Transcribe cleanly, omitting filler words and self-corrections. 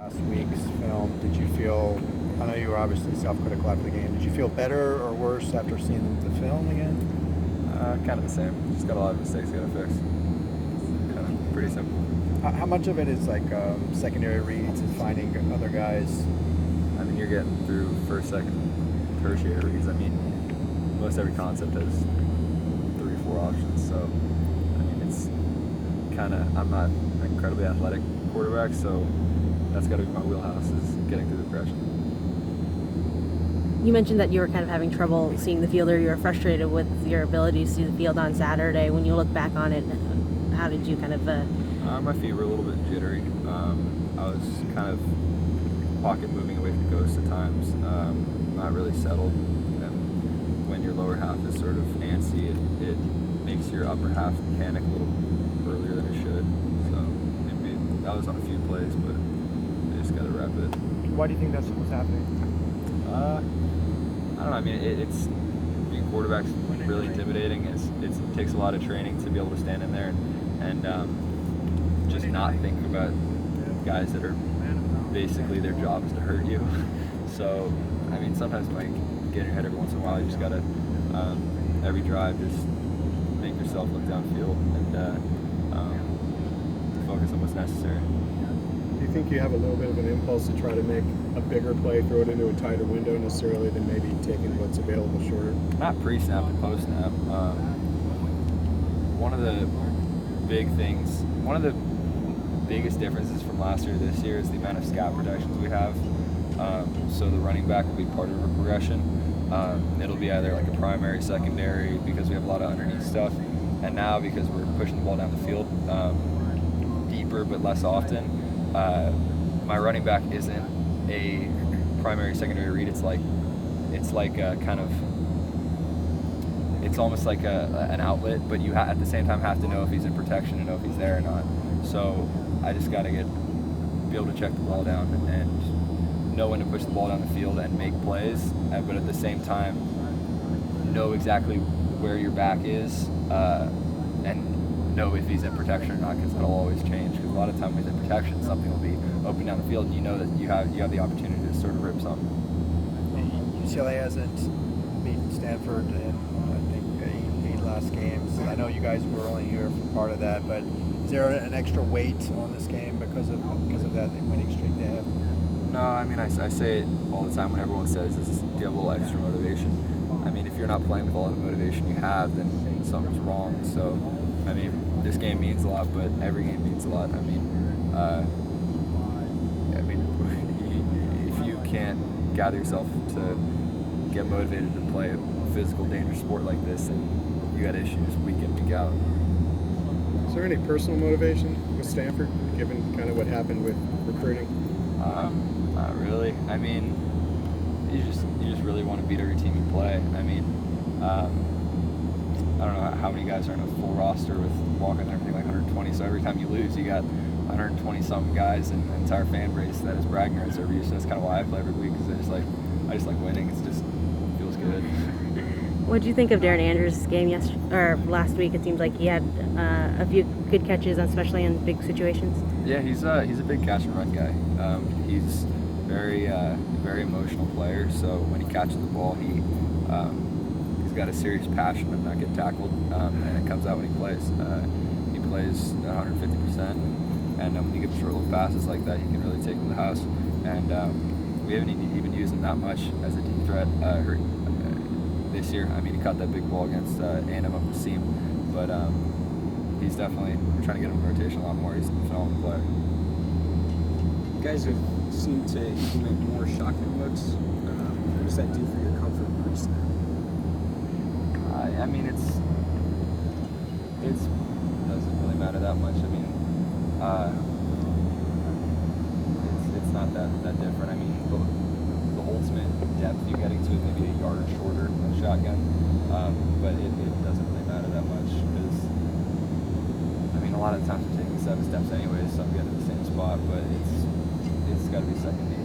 Last week's film, did you feel, I know you were obviously self-critical after the game, did you feel better or worse after seeing the film again? Kind of the same. Just got a lot of mistakes I got to fix. Kind of pretty simple. How much of it is like secondary reads and finding other guys? I mean, you're getting through first, second, tertiary reads. I mean, most every concept has 3 or 4 options. So, I mean, it's kind of, I'm not an incredibly athletic quarterback, so that's got to be my wheelhouse, is getting through the progression. You mentioned that you were kind of having trouble seeing the field, or you were frustrated with your ability to see the field on Saturday. When you look back on it, how did you kind of... My feet were a little bit jittery. I was kind of pocket moving away from ghosts at times, not really settled. And when your lower half is sort of antsy, it makes your upper half panic a little earlier than it should. So maybe that was on a few plays, but I just got to wrap it. Why do you think that's what's happening? I don't know. I mean, it's being quarterback's really intimidating. It takes a lot of training to be able to stand in there and just not think about guys that are basically their job is to hurt you. So, I mean, sometimes it might get in your head every once in a while. You just gotta every drive just make yourself look downfield and focus on what's necessary. Do you think you have a little bit of an impulse to try to make a bigger play, throw it into a tighter window necessarily than maybe taking what's available shorter? Not pre-snap and post-snap. One of the big things, one of the biggest differences from last year to this year is the amount of scout protections we have. So the running back will be part of a progression. It'll be either like a primary, secondary, because we have a lot of underneath stuff. And now, because we're pushing the ball down the field deeper but less often, my running back isn't a primary, secondary read. It's like a kind of, it's almost like an outlet, but you at the same time have to know if he's in protection and know if he's there or not. So I just got to be able to check the ball down and know when to push the ball down the field and make plays, but at the same time know exactly where your back is and know if he's in protection or not, because that'll always change. Because a lot of time when he's in protection, something will be open down the field, and you know that you have the opportunity to sort of rip something. UCLA hasn't beaten Stanford in, I think, 8 last games. I know you guys were only here for part of that, but is there an extra weight on this game because of that winning streak they have? No, I mean, I say it all the time when everyone says this, do you have a little extra motivation? I mean, if you're not playing with all the motivation you have, then something's wrong. So, I mean, this game means a lot, but every game means a lot. I mean, if you can't gather yourself to get motivated to play a physical, dangerous sport like this, then you got issues week in, week out. Is there any personal motivation with Stanford, given kind of what happened with recruiting? Not really. I mean, you just really want to beat every team you play. I mean, I don't know how many guys are in a full roster with walk-on and everything, like 120. So every time you lose, you got 120-something guys and an entire fan base that is bragging rights over you. So that's kind of why I play every week, because I just like winning. It feels good. What did you think of Darren Andrews' game last week? It seemed like he had a few good catches, especially in big situations. Yeah, he's a big catch and run guy. He's very emotional player. So when he catches the ball, he's got a serious passion of not getting tackled, and it comes out when he plays. He plays 150%, and when you give short little passes like that, you can really take him to the house. And we haven't even used him that much as a deep threat this year. I mean, he caught that big ball against A&M up the seam, but he's definitely, we're trying to get him in rotation a lot more. He's a phenomenal player. You guys have seemed to implement more shotgun looks. What does that do for your comfort pre-snap? I mean, it doesn't really matter that much. I mean, it's not that different. I mean, the ultimate depth you're getting to is maybe a yard shorter than shotgun, but it doesn't really matter that much, because I mean, a lot of the times we're taking 7 steps anyways, so I'm getting to the same spot, but it's got to be second nature.